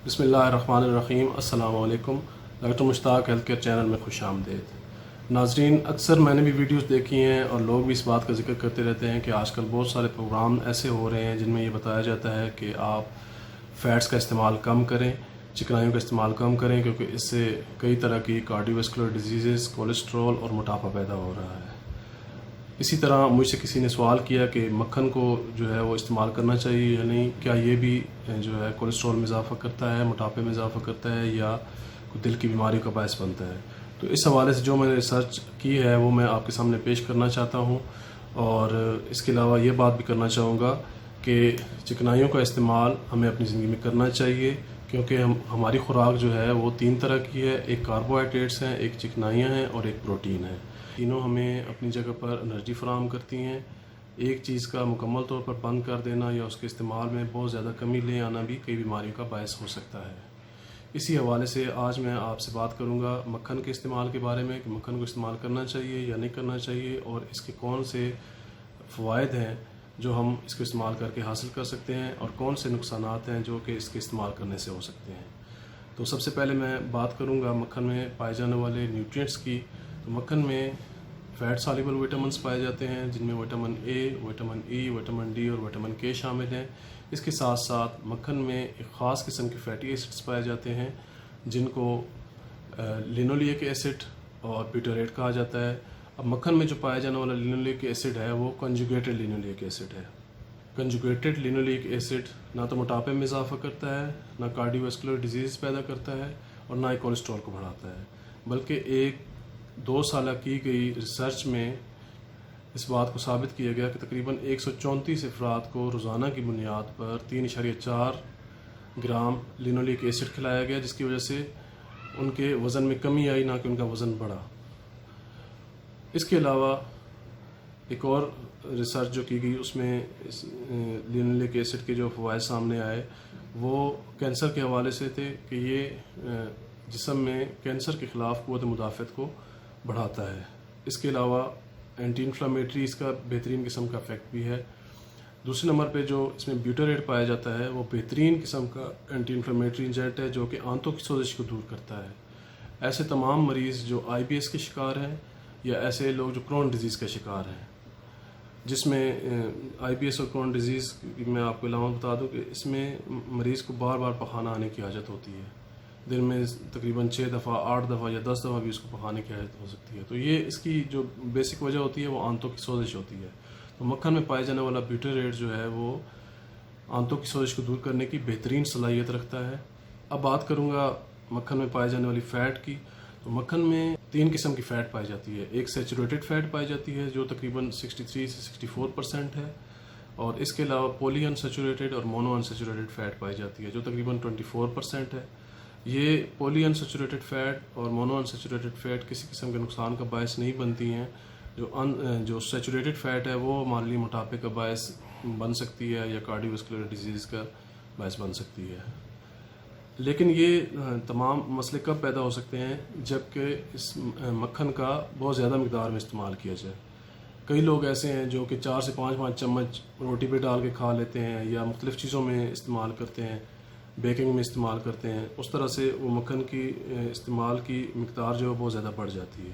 बिस्मिल्लाहिर्रहमानिर्रहीम। अस्सलाम वालेकुम। Doctor Mushtaq health care channel में खुश आमदीद। नाजरीन, अक्सर मैंने भी वीडियोस देखी हैं और लोग भी इस बात का जिक्र करते रहते हैं कि आजकल बहुत सारे प्रोग्राम ऐसे हो रहे हैं जिनमें ये बताया जाता है कि आप फ़ैट्स का इस्तेमाल कम करें, चिकनाइयों का इस्तेमाल कम करें, क्योंकि इससे कई तरह की कार्डियोवैस्कुलर डिजीज़, कोलेस्ट्रॉल और मोटापा पैदा हो रहा है। इसी तरह मुझसे किसी ने सवाल किया कि मक्खन को जो है वो इस्तेमाल करना चाहिए या नहीं, क्या ये भी जो है कोलेस्ट्रॉल में इजाफ़ा करता है, मोटापे में इजाफ़ा करता है या दिल की बीमारी का बायस बनता है। तो इस हवाले से जो मैंने रिसर्च की है वो मैं आपके सामने पेश करना चाहता हूँ। और इसके अलावा ये बात भी करना चाहूँगा कि चिकनाइयों का इस्तेमाल हमें अपनी ज़िंदगी में करना चाहिए, क्योंकि हमारी खुराक जो है वो 3 तरह की है। एक कार्बोहाइड्रेट्स हैं, एक चिकनाइयाँ हैं और एक प्रोटीन है। तीनों हमें अपनी जगह पर एनर्जी फराहम करती हैं। एक चीज़ का मुकम्मल तौर पर बंद कर देना या उसके इस्तेमाल में बहुत ज़्यादा कमी ले आना भी कई बीमारियों का बायस हो सकता है। इसी हवाले से आज मैं आपसे बात करूंगा मक्खन के इस्तेमाल के बारे में कि मक्खन को इस्तेमाल करना चाहिए या नहीं करना चाहिए और इसके कौन से फ़वाइद हैं जो हम इसको इस्तेमाल करके हासिल कर सकते हैं और कौन से नुकसानात हैं जो कि इसके इस्तेमाल करने से हो सकते हैं। तो सबसे पहले मैं बात करूंगा मक्खन में पाए जाने वाले न्यूट्रिएंट्स की। तो मक्खन में फ़ैट सॉल्युबल विटामिन्स पाए जाते हैं जिनमें vitamin A, vitamin E, vitamin D और विटामिन के शामिल हैं। इसके साथ साथ मक्खन में एक ख़ास किस्म के फैटी एसिड्स पाए जाते हैं जिनको लिनोलिक एसिड और ब्यूटारेट कहा जाता है। अब मक्खन में जो पाया जाने वाला लिनोलिक एसिड है वो कंजुगेटेड लिनोलिक एसिड है। कंजुगेटेड लिनोलिक एसिड ना तो मोटापे में इजाफा करता है, ना कार्डियोवैस्कुलर डिजीज़ पैदा करता है और ना ही कोलेस्ट्रॉल को बढ़ाता है, बल्कि एक 2 साल की गई रिसर्च में इस बात को साबित किया गया कि तकरीबन 134 अफराद को रोज़ाना की बुनियाद पर 3.4 ग्राम लिनोलिक एसिड खिलाया गया, जिसकी वजह से उनके वज़न में कमी आई, ना कि उनका वज़न बढ़ा। इसके अलावा एक और रिसर्च जो की गई उसमें इस लिनोलिक एसिड के जो फ़वाइद सामने आए वो कैंसर के हवाले से थे कि ये जिस्म में कैंसर के ख़िलाफ़ क़ुव्वत मुदाफ़त को बढ़ाता है। इसके अलावा एंटी इन्फ्लामेटरी इसका बेहतरीन किस्म का इफ़ेक्ट भी है। दूसरे नंबर पे जो इसमें ब्यूटारेट पाया जाता है वो बेहतरीन किस्म का एंटी इन्फ्लामेटरी एजेंट है जो कि आंतों की सोजिश को दूर करता है। ऐसे तमाम मरीज़ जो IBS के शिकार हैं या ऐसे लोग जो क्रोन डिज़ीज़ का शिकार हैं, जिसमें IBS और क्रोन डिज़ीज़ मैं आपको अलावा बता दूं कि इसमें मरीज़ को बार बार पखाना आने की आदत होती है। दिन में तकरीबन 6 दफ़ा, 8 दफ़ा या 10 दफ़ा भी उसको पकाने की आदत हो सकती है। तो ये इसकी जो बेसिक वजह होती है वो आंतों की सोजिश होती है। तो मक्खन में पाए जाने वाला ब्यूटारेट जो है वो आंतों की सोजिश को दूर करने की बेहतरीन सलाहियत रखता है। अब बात करूँगा मक्खन में पाए जाने वाली फ़ैट की। तो मक्खन में 3 किस्म की फ़ैट पाई जाती है। एक सैचुरेटेड फ़ैट पाई जाती है जो तकरीबन 63 से 64% है, और इसके अलावा पॉली अनसैचुरेटेड और मोनो अनसैचुरेटेड फ़ैट पाई जाती है जो तकरीबन 24% है। ये पॉली अनसैचुरेटेड फ़ैट और मोनो अनसैचुरेटेड फ़ैट किसी किस्म के नुकसान का बायस नहीं बनती हैं। जो सैचुरेटेड फ़ैट है वो हमारे लिए मोटापे का बायस बन सकती है या कार्डियोवैस्कुलर डिजीज़ का बायस बन सकती है। लेकिन ये तमाम मसले कब पैदा हो सकते हैं, जबकि इस मक्खन का बहुत ज़्यादा मकदार में इस्तेमाल किया जाए। कई लोग ऐसे हैं जो कि 4 से 5 चम्मच रोटी पे डाल के खा लेते हैं या मुख्तलिफ़ चीज़ों में इस्तेमाल करते हैं, बेकिंग में इस्तेमाल करते हैं। उस तरह से वो मक्खन की इस्तेमाल की मकदार जो है बहुत ज़्यादा बढ़ जाती है।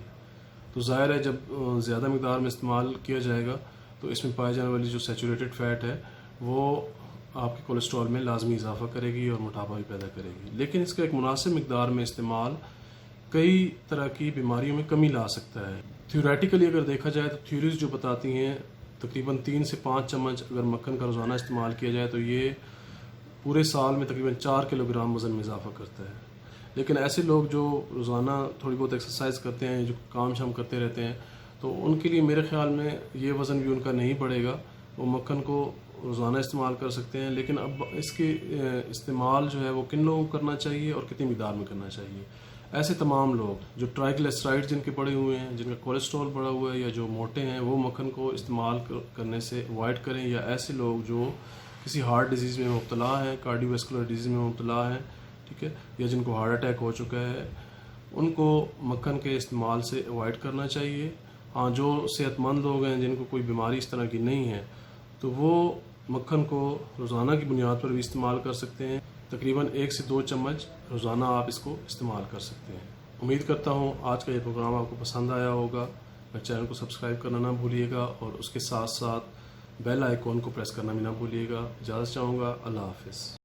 तो ज़ाहिर है जब ज़्यादा मकदार में इस्तेमाल किया जाएगा तो इसमें पाई जाने वाली जो सैचुरेटेड फ़ैट है वो आपके कोलेस्ट्रॉल में लाजमी इजाफा करेगी और मोटापा भी पैदा करेगी। लेकिन इसका एक मुनासिब मकदार में इस्तेमाल कई तरह की बीमारियों में कमी ला सकता है। थ्योरेटिकली अगर देखा जाए तो थ्योरीज जो बताती हैं तकरीबन 3 से 5 चम्मच अगर मक्खन का रोज़ाना इस्तेमाल किया जाए तो ये पूरे साल में तकरीबन 4 किलोग्राम वज़न में इजाफा करता है। लेकिन ऐसे लोग जो रोज़ाना थोड़ी बहुत एक्सरसाइज करते हैं, जो काम शाम करते रहते हैं, तो उनके लिए मेरे ख़्याल में ये वज़न भी उनका नहीं बढ़ेगा। वो मक्खन को रोज़ाना इस्तेमाल कर सकते हैं। लेकिन अब इसके इस्तेमाल जो है वो किन लोगों को करना चाहिए और कितनी मकदार में करना चाहिए। ऐसे तमाम लोग जो ट्राइग्लिसराइड जिनके बढ़े हुए हैं, जिनका कोलेस्ट्रॉल बढ़ा हुआ है या जो मोटे हैं, वो मक्खन को इस्तेमाल करने से अवॉइड करें। या ऐसे लोग जो किसी हार्ट डिजीज़ में मुब्तला हैं, कार्डियोवैस्कुलर डिजीज़ में मुब्तला हैं, ठीक है, या जिनको हार्ट अटैक हो चुका है, उनको मक्खन के इस्तेमाल से अवॉइड करना चाहिए। हाँ, जो सेहतमंद लोग हैं जिनको कोई बीमारी इस तरह की नहीं है तो वो मक्खन को रोज़ाना की बुनियाद पर भी इस्तेमाल कर सकते हैं। تقریباً 1 سے 2 چمچ روزانہ آپ اس کو استعمال کر سکتے ہیں۔ امید کرتا ہوں آج کا یہ پروگرام آپ کو پسند آیا ہوگا۔ میرے چینل کو سبسکرائب کرنا نہ بھولیے گا اور اس کے ساتھ ساتھ بیل آئیکن کو پریس کرنا بھی نہ بھولیے گا۔ اجازت چاہوں گا، اللہ حافظ۔